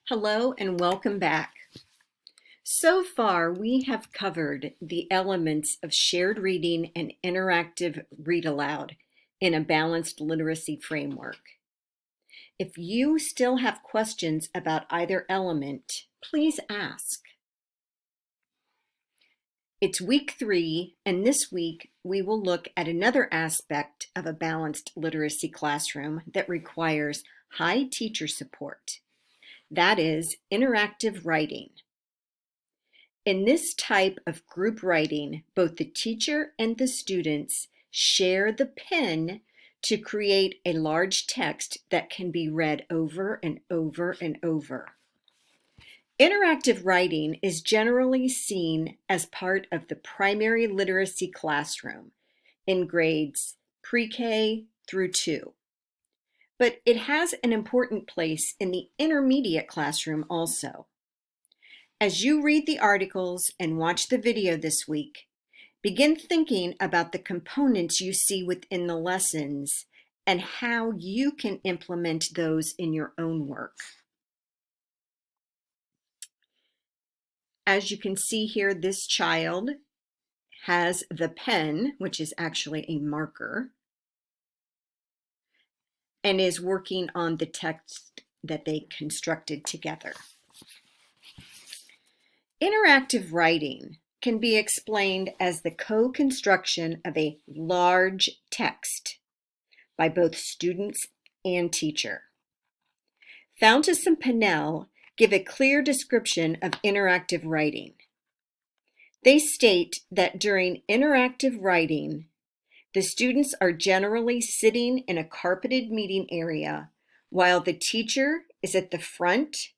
Hello and welcome back. So far, we have covered the elements of shared reading and interactive read aloud in a balanced literacy framework. If you still have questions about either element, please ask. It's week 3, and this week we will look at another aspect of a balanced literacy classroom that requires high teacher support. That is interactive writing. In this type of group writing, both the teacher and the students share the pen to create a large text that can be read over and over and over. Interactive writing is generally seen as part of the primary literacy classroom in grades pre-K through 2. But it has an important place in the intermediate classroom also. As you read the articles and watch the video this week, begin thinking about the components you see within the lessons and how you can implement those in your own work. As you can see here, this child has the pen, which is actually a marker, and is working on the text that they constructed together. Interactive writing can be explained as the co-construction of a large text by both students and teacher. Fountas and Pinnell give a clear description of interactive writing. They state that during interactive writing, the students are generally sitting in a carpeted meeting area while the teacher is at the front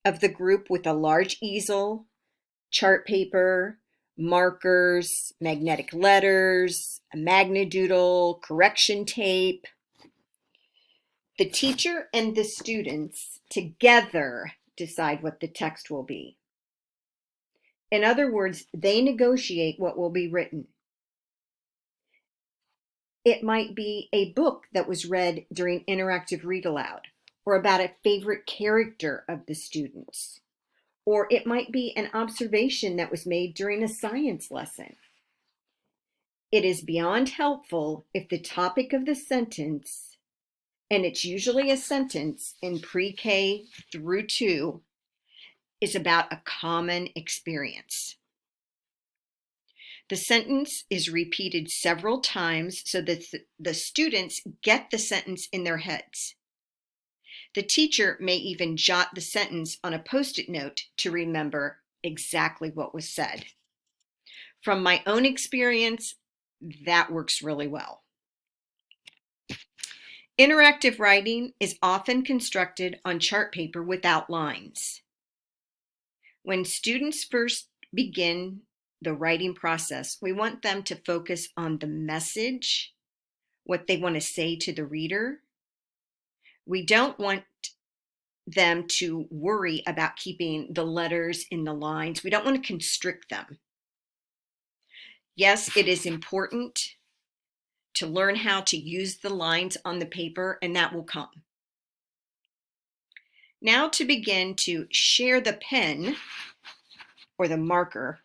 of the group with a large easel, chart paper, markers, magnetic letters, a magnadoodle, correction tape. The teacher and the students together decide what the text will be. In other words, they negotiate what will be written. It might be a book that was read during interactive read aloud, or about a favorite character of the students. Or it might be an observation that was made during a science lesson. It is beyond helpful if the topic of the sentence, and it's usually a sentence in pre-K through 2, is about a common experience. The sentence is repeated several times so that the students get the sentence in their heads. The teacher may even jot the sentence on a Post-it note to remember exactly what was said. From my own experience, that works really well. Interactive writing is often constructed on chart paper without lines. When students first begin the writing process, we want them to focus on the message, what they want to say to the reader. We don't want them to worry about keeping the letters in the lines. We don't want to constrict them. Yes, it is important to learn how to use the lines on the paper, and that will come. Now to begin to share the pen or the marker,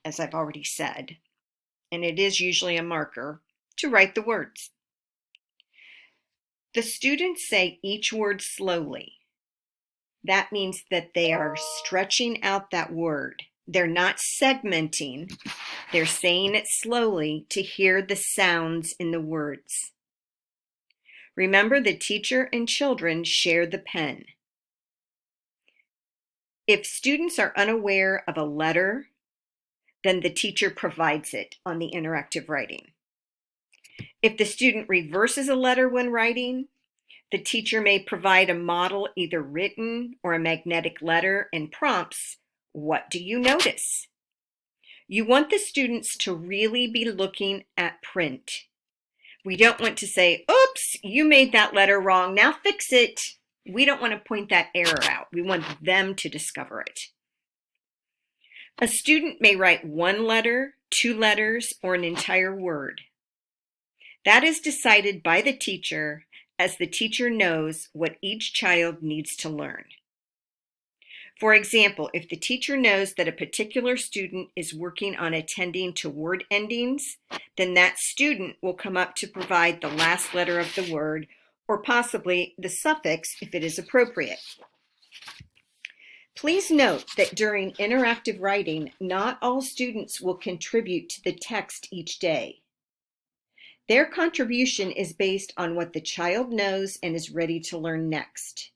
as I've already said, and it is usually a marker, to write the words. The students say each word slowly. That means that they are stretching out that word. They're not segmenting. They're saying it slowly to hear the sounds in the words. Remember, the teacher and children share the pen. If students are unaware of a letter, then the teacher provides it on the interactive writing. If the student reverses a letter when writing, the teacher may provide a model, either written or a magnetic letter, and prompts, "What do you notice?" You want the students to really be looking at print. We don't want to say, "Oops, you made that letter wrong, now fix it." We don't want to point that error out. We want them to discover it. A student may write one letter, 2 letters, or an entire word. That is decided by the teacher, as the teacher knows what each child needs to learn. For example, if the teacher knows that a particular student is working on attending to word endings, then that student will come up to provide the last letter of the word, or possibly the suffix if it is appropriate. Please note that during interactive writing, not all students will contribute to the text each day. Their contribution is based on what the child knows and is ready to learn next.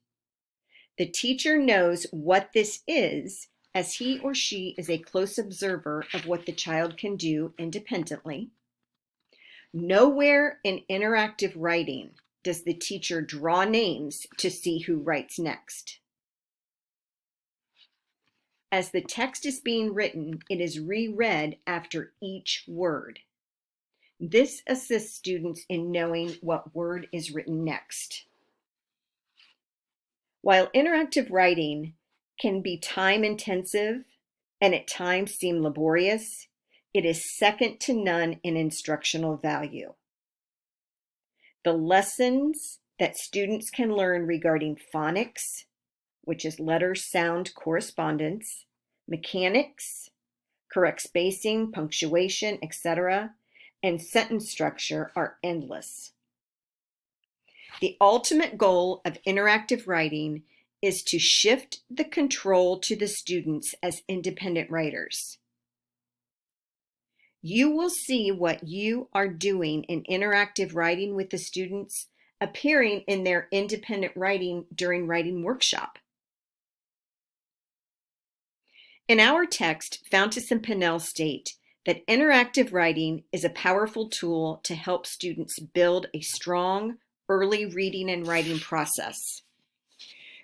The teacher knows what this is, as he or she is a close observer of what the child can do independently. Nowhere in interactive writing does the teacher draw names to see who writes next. As the text is being written, it is reread after each word. This assists students in knowing what word is written next. While interactive writing can be time-intensive and at times seem laborious, it is second to none in instructional value. The lessons that students can learn regarding phonics, which is letter-sound correspondence, mechanics, correct spacing, punctuation, etc., and sentence structure are endless. The ultimate goal of interactive writing is to shift the control to the students as independent writers. You will see what you are doing in interactive writing with the students appearing in their independent writing during writing workshop. In our text, Fountas and Pinnell state that interactive writing is a powerful tool to help students build a strong early reading and writing process.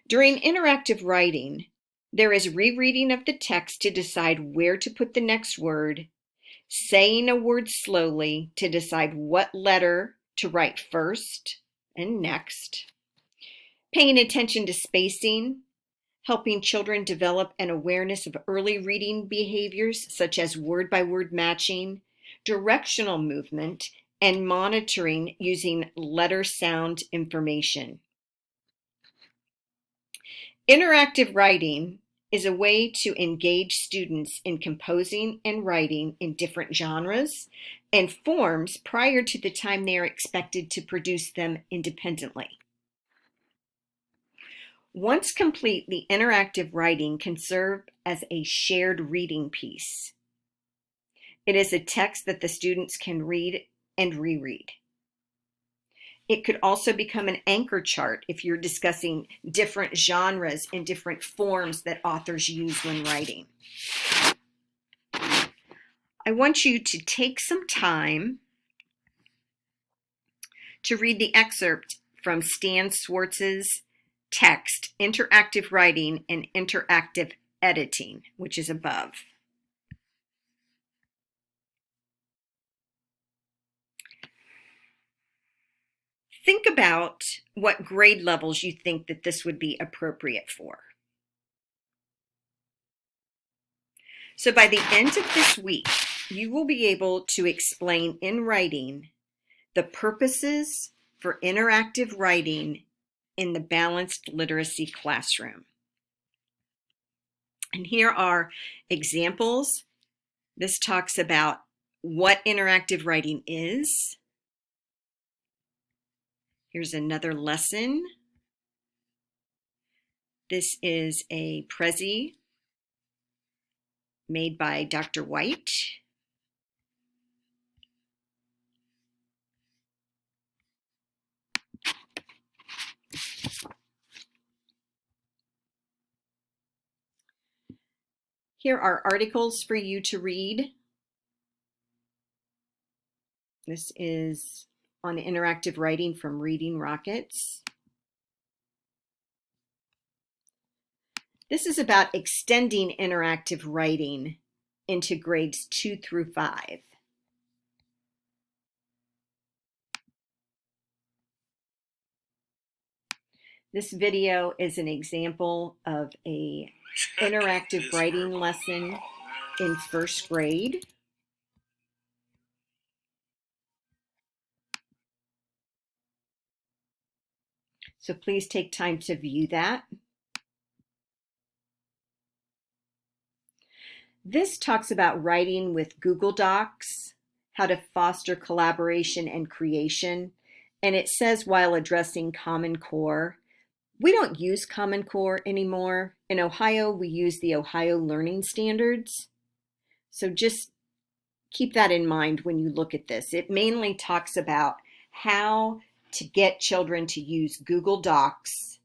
During interactive writing, there is rereading of the text to decide where to put the next word, saying a word slowly to decide what letter to write first and next, paying attention to spacing, helping children develop an awareness of early reading behaviors such as word-by-word matching, directional movement, and monitoring using letter sound information. Interactive writing is a way to engage students in composing and writing in different genres and forms prior to the time they are expected to produce them independently. Once complete, the interactive writing can serve as a shared reading piece. It is a text that the students can read and reread. It could also become an anchor chart if you're discussing different genres and different forms that authors use when writing. I want you to take some time to read the excerpt from Stan Swartz's text, Interactive Writing and Interactive Editing, which is above. Think about what grade levels you think that this would be appropriate for. So by the end of this week, you will be able to explain in writing the purposes for interactive writing in the balanced literacy classroom. And here are examples. This talks about what interactive writing is. Here's another lesson. This is a Prezi made by Dr. White. Here are articles for you to read. This is on interactive writing from Reading Rockets. This is about extending interactive writing into grades 2 through 5. This video is an example of an interactive writing lesson in first grade. So please take time to view that. This talks about writing with Google Docs, how to foster collaboration and creation, and it says while addressing Common Core. We don't use Common Core anymore. In Ohio, we use the Ohio Learning Standards. So just keep that in mind when you look at this. It mainly talks about how to get children to use Google Docs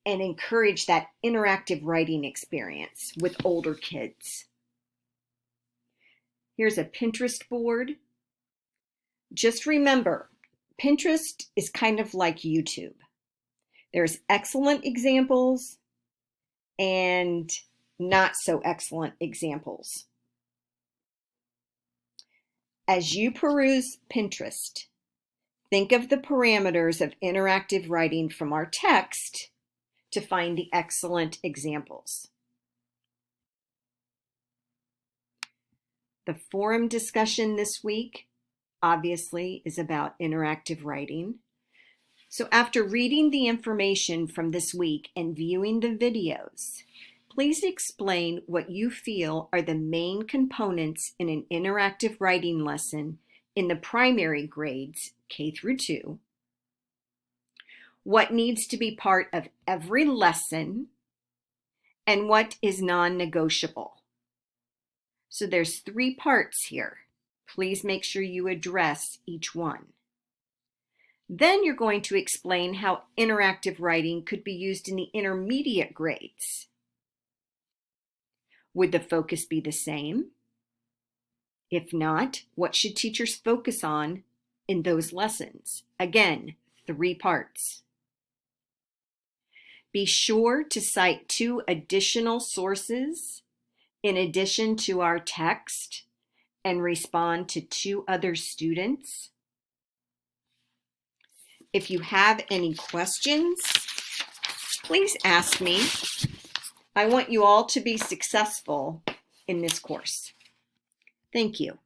and encourage that interactive writing experience with older kids. Here's a Pinterest board. Just remember, Pinterest is kind of like YouTube. There's excellent examples and not so excellent examples. As you peruse Pinterest, think of the parameters of interactive writing from our text to find the excellent examples. The forum discussion this week, obviously, is about interactive writing. So after reading the information from this week and viewing the videos, please explain what you feel are the main components in an interactive writing lesson in the primary grades, K through 2, what needs to be part of every lesson, and what is non-negotiable. So there's 3 parts here. Please make sure you address each one. Then you're going to explain how interactive writing could be used in the intermediate grades. Would the focus be the same? If not, what should teachers focus on in those lessons? Again, 3 parts. Be sure to cite 2 additional sources in addition to our text and respond to 2 other students. If you have any questions, please ask me. I want you all to be successful in this course. Thank you.